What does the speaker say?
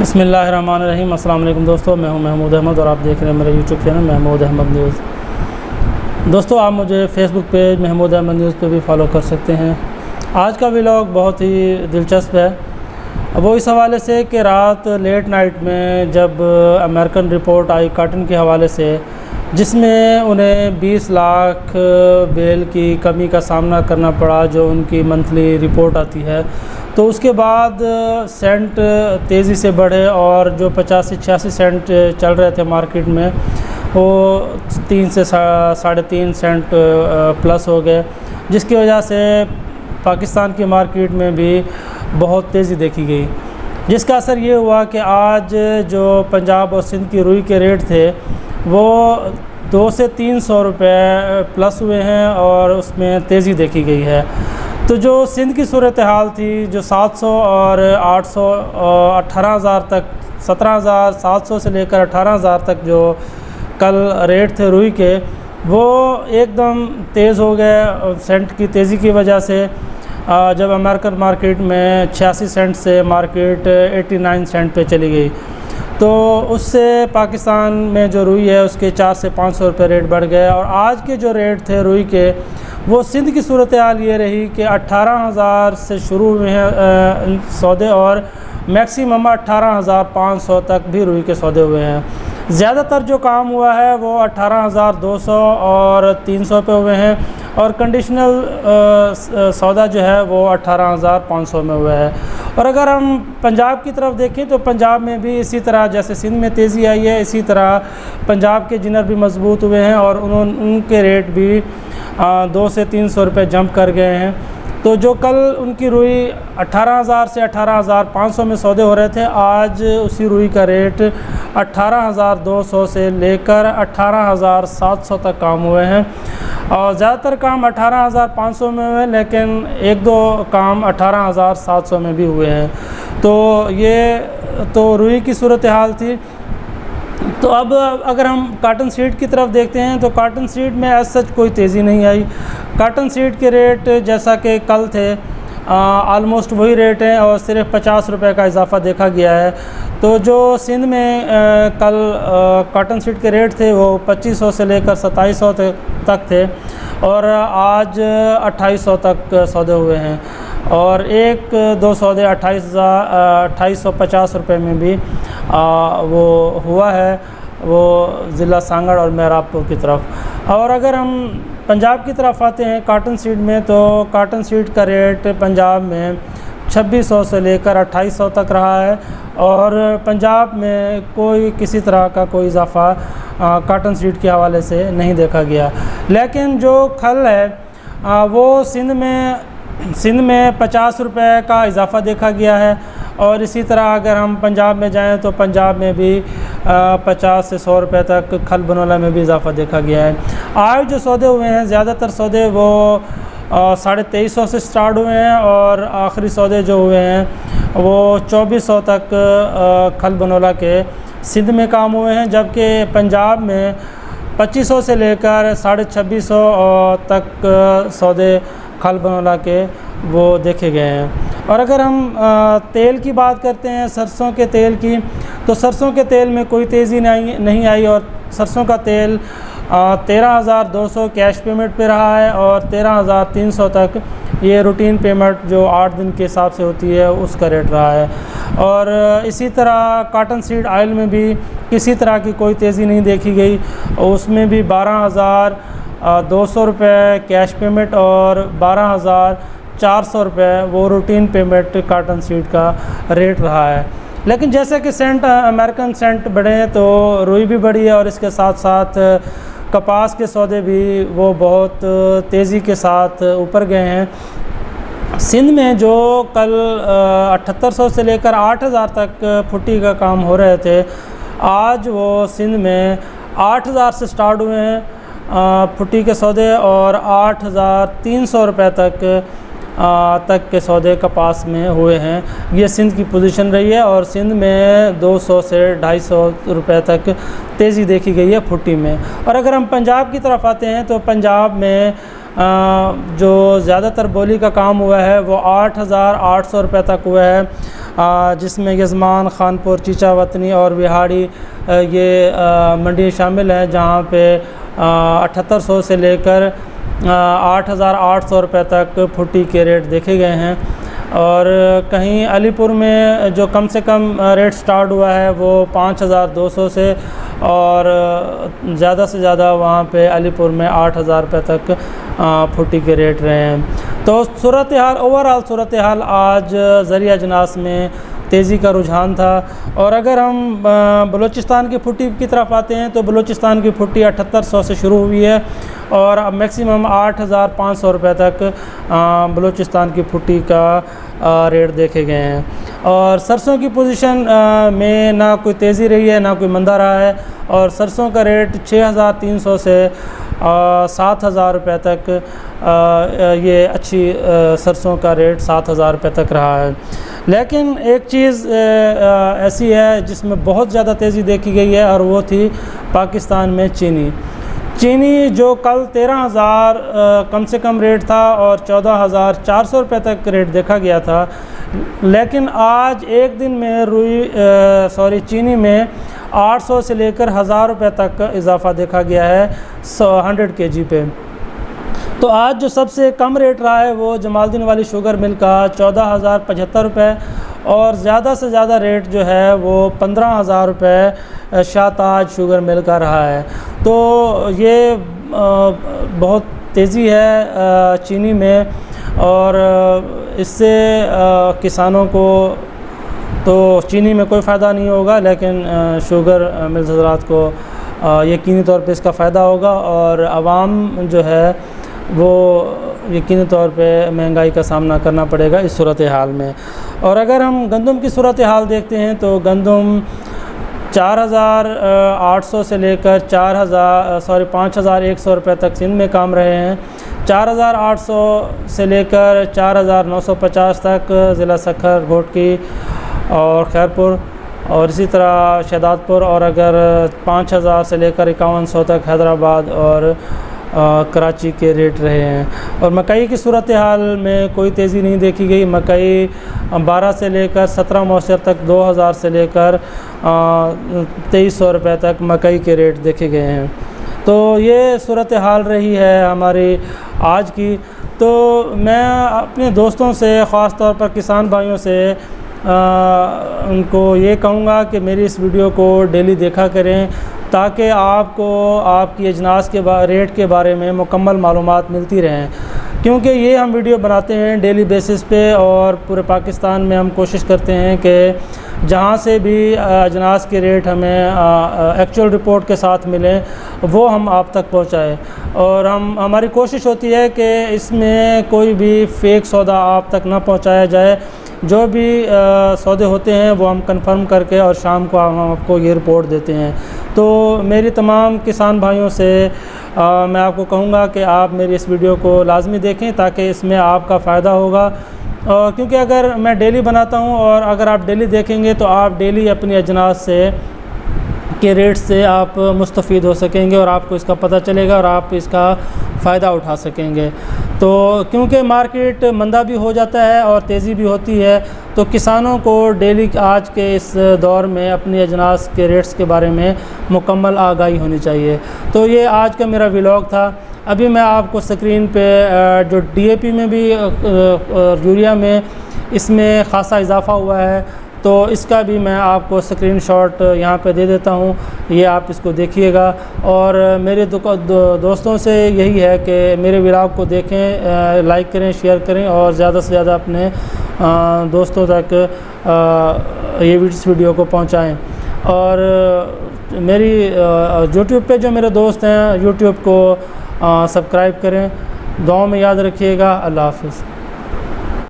बिस्मिल्लाहिर्रहमानिर्रहीम। अस्सलाम वालेकुम दोस्तों, मैं हूं महमूद अहमद और आप देख रहे हैं मेरा YouTube channel Mahmood Ahmed news. दोस्तों, आप मुझे Facebook page Mahmood Ahmed news पे भी फॉलो कर सकते हैं। आज का व्लॉग बहुत ही दिलचस्प है, वो इस हवाले से कि रात लेट नाइट में जब अमेरिकन रिपोर्ट आई कॉटन के हवाले से, जिसमें उन्हें 20 लाख बेल की कमी का सामना करना पड़ा, जो उनकी मंथली रिपोर्ट आती है, तो उसके बाद सेंट तेज़ी से बढ़े और जो 85-86 सेंट चल रहे थे मार्केट में, वो 3 से 3.5 सेंट प्लस हो गए, जिसकी वजह से पाकिस्तान की मार्केट में भी बहुत तेज़ी देखी गई। जिसका असर ये हुआ कि आज जो पंजाब और सिंध की रुई के रेट थे वो 200 से 300 रुपये प्लस हुए हैं और उसमें तेज़ी देखी गई है। तो जो सिंध की सूरत हाल थी, जो 700 और 800 18,000 तक, 17,700 से लेकर 18,000 तक जो कल रेट थे रुई के, वो एकदम तेज़ हो गए सेंट की तेज़ी की वजह से। जब अमेरिकन मार्केट में 86 सेंट से मार्केट 89 सेंट पे चली गई, तो उससे पाकिस्तान में जो रुई है उसके 400 से 500 रुपये रेट बढ़ गए। और आज के जो रेट थे रुई के, वो सिंध की सूरत हाल ये रही कि 18,000 से शुरू हुए हैं सौदे और मैक्सिमम 18,500 तक भी रुई के सौदे हुए हैं। ज़्यादातर जो काम हुआ है वो 18,200 और 300 पे हुए हैं, और कंडीशनल सौदा जो है वो 18,500 में हुआ है। और अगर हम पंजाब की तरफ देखें तो पंजाब में भी इसी तरह, जैसे सिंध में तेज़ी आई है, इसी तरह पंजाब के जिनर भी मजबूत हुए हैं और उनके रेट भी 200 से 300 रुपये जंप कर गए हैं। तो जो कल उनकी रुई 18,000 से 18,500 में सौदे हो रहे थे, आज उसी रुई का रेट 18,200 से लेकर 18,700 तक काम हुए हैं। और ज़्यादातर काम 18,500 में हुए, लेकिन 1-2 काम 18,700 में भी हुए हैं। तो ये तो रुई की सूरत हाल थी। तो अब अगर हम कॉटन सीड की तरफ देखते हैं तो कॉटन सीड में एज सच कोई तेज़ी नहीं आई। कॉटन सीड के रेट जैसा कि कल थे आलमोस्ट वही रेट हैं और सिर्फ 50 रुपये का इजाफ़ा देखा गया है। तो जो सिंध में कल कॉटन सीड के रेट थे वो 2500 से लेकर 2700 तक थे और आज 2800 तक सौदे हुए हैं। और 1-2 सौदे 2850 रुपये में भी वो हुआ है, वो ज़िला सांगड़ और मेहराबपुर की तरफ। और अगर हम पंजाब की तरफ आते हैं कॉटन सीड में, तो कॉटन सीड का रेट पंजाब में 2600 से लेकर 2800 तक रहा है और पंजाब में कोई किसी तरह का कोई इजाफ़ा कॉटन सीड के हवाले से नहीं देखा गया। लेकिन जो खल है वो सिंध में 50 रुपये का इजाफ़ा देखा गया है। और इसी तरह अगर हम पंजाब में जाएं तो पंजाब में भी 50 से 100 रुपये तक खल बनोला में भी इजाफ़ा देखा गया है। आज जो सौदे हुए हैं, ज़्यादातर सौदे वो 2350 से स्टार्ट हुए हैं और आखिरी सौदे जो हुए हैं वो 2400 तक खल बनोला के सिंध में काम हुए हैं, जबकि पंजाब में 2500 से लेकर 2650 तक सौदे खल बनोला के वो देखे गए हैं। और अगर हम तेल की बात करते हैं, सरसों के तेल की, तो सरसों के तेल में कोई तेज़ी नहीं आई और सरसों का तेल 13,200 कैश पेमेंट पे रहा है और 13,300 तक ये रूटीन पेमेंट जो 8 दिन के हिसाब से होती है उसका रेट रहा है। और इसी तरह कॉटन सीड ऑयल में भी किसी तरह की कोई तेज़ी नहीं देखी गई, उसमें भी 12,200 रुपये कैश पेमेंट और 12,400 रुपये वो रूटीन पेमेंट कॉटन सीड का रेट रहा है। लेकिन जैसे कि सेंट अमेरिकन सेंट बढ़े हैं तो रुई भी बढ़ी है और इसके साथ साथ कपास के सौदे भी वो बहुत तेज़ी के साथ ऊपर गए हैं। सिंध में जो कल 7800 से लेकर 8000 तक फुट्टी का काम हो रहे थे, आज वो सिंध में 8000 से स्टार्ट हुए हैं फुट्टी के सौदे और 8,300 रुपये तक के सौदे कपास में हुए हैं। ये सिंध की पोजीशन रही है और सिंध में 200 से 250 रुपये तक तेज़ी देखी गई है फुट्टी में। और अगर हम पंजाब की तरफ आते हैं तो पंजाब में जो ज़्यादातर बोली का काम हुआ है वो 8,800 रुपये तक हुआ है जिसमें यजमान, खानपुर, चीचा वतनी और विहाड़ी ये मंडी शामिल हैं, जहाँ पे 7800 से लेकर 8800 रुपये तक फुटी के रेट देखे गए हैं। और कहीं अलीपुर में जो कम से कम रेट स्टार्ट हुआ है वो 5200 से, और ज़्यादा से ज़्यादा वहाँ पे अलीपुर में 8000 रुपये तक फुटी के रेट रहे हैं। तो सूरत हाल, ओवरऑल सूरत हाल आज ज़रिया अजनास में तेज़ी का रुझान था। और अगर हम बलूचिस्तान की फुटी की तरफ आते हैं तो बलूचिस्तान की फुटी 7800 से शुरू हुई है और अब मैक्सिमम 8500 रुपये तक बलूचिस्तान की फुटी का रेट देखे गए हैं। और सरसों की पोजीशन में ना कोई तेज़ी रही है ना कोई मंदा रहा है, और सरसों का रेट 6300 से 7000 रुपये तक, ये अच्छी सरसों का रेट 7000 रुपये तक रहा है। लेकिन एक चीज़ ऐसी है जिसमें बहुत ज़्यादा तेज़ी देखी गई है, और वो थी पाकिस्तान में चीनी जो कल 13000 कम से कम रेट था और 14400 रुपये तक रेट देखा गया था। लेकिन आज एक दिन में चीनी में 800 से लेकर 1000 रुपये तक इजाफ़ा देखा गया है 100 kg पे। तो आज जो सबसे कम रेट रहा है वो जमालुद्दीन वाली शुगर मिल का 14075 रुपये, और ज़्यादा से ज़्यादा रेट जो है वो 15000 रुपये शाहताज शुगर मिल का रहा है। तो ये बहुत तेज़ी है चीनी में, और इससे किसानों को तो चीनी में कोई फ़ायदा नहीं होगा, लेकिन शुगर मिल्स हज़रात को यकीनी तौर पे इसका फ़ायदा होगा, और आवाम जो है वो यकीनी तौर पे महंगाई का सामना करना पड़ेगा इस सूरत हाल में। और अगर हम गंदम की सूरत हाल देखते हैं तो गंदम 4800 से लेकर 5100 रुपये तक सिंध में काम रहे हैं, 4800 से लेकर 4950 तक ज़िला सखर, घोटकी और खैरपुर, और इसी तरह शहदादपुर, और अगर 5000 से लेकर 5100 तक हैदराबाद और कराची के रेट रहे हैं। और मकई की सूरत हाल में कोई तेज़ी नहीं देखी गई। मकई 12 से लेकर 17 मौसर तक 2000 से लेकर 2300 रुपये तक मकई के रेट देखे गए हैं। तो ये सूरत हाल रही है हमारी आज की। तो मैं अपने दोस्तों से, ख़ास तौर पर किसान भाइयों से उनको ये कहूँगा कि मेरी इस वीडियो को डेली देखा करें, ताकि आपको आपकी अजनास के रेट के बारे में मुकम्मल मालूमात मिलती रहें। क्योंकि ये हम वीडियो बनाते हैं डेली बेसिस पे, और पूरे पाकिस्तान में हम कोशिश करते हैं कि जहाँ से भी अजनास के रेट हमें एक्चुअल रिपोर्ट के साथ मिलें वो हम आप तक पहुँचाएँ। और हमारी कोशिश होती है कि इसमें कोई भी फ़ेक सौदा आप तक ना पहुँचाया जाए। जो भी सौदे होते हैं वो हम कंफर्म करके और शाम को हम आपको ये रिपोर्ट देते हैं। तो मेरी तमाम किसान भाइयों से मैं आपको कहूँगा कि आप मेरी इस वीडियो को लाजमी देखें, ताकि इसमें आपका फ़ायदा होगा। क्योंकि अगर मैं डेली बनाता हूँ और अगर आप डेली देखेंगे तो आप डेली अपनी अजनास के रेट से आप मुस्तफ़ीद हो सकेंगे, और आपको इसका पता चलेगा और आप इसका फ़ायदा उठा सकेंगे। तो क्योंकि मार्केट मंदा भी हो जाता है और तेज़ी भी होती है, तो किसानों को डेली आज के इस दौर में अपनी अजनास के रेट्स के बारे में मुकम्मल आगाही होनी चाहिए। तो ये आज का मेरा व्लॉग था। अभी मैं आपको स्क्रीन पे जो DAP में भी यूरिया में इसमें ख़ासा इजाफ़ा हुआ है, तो इसका भी मैं आपको स्क्रीनशॉट यहाँ पे दे देता हूँ, ये आप इसको देखिएगा। और मेरे दोस्तों से यही है कि मेरे व्लॉग को देखें, लाइक करें, शेयर करें, और ज़्यादा से ज़्यादा अपने दोस्तों तक इस वीडियो को पहुँचाएँ। और मेरी यूट्यूब पे जो मेरे दोस्त हैं, यूट्यूब को सब्सक्राइब करें। दुआ में याद रखिएगा। अल्लाह हाफ़िज़।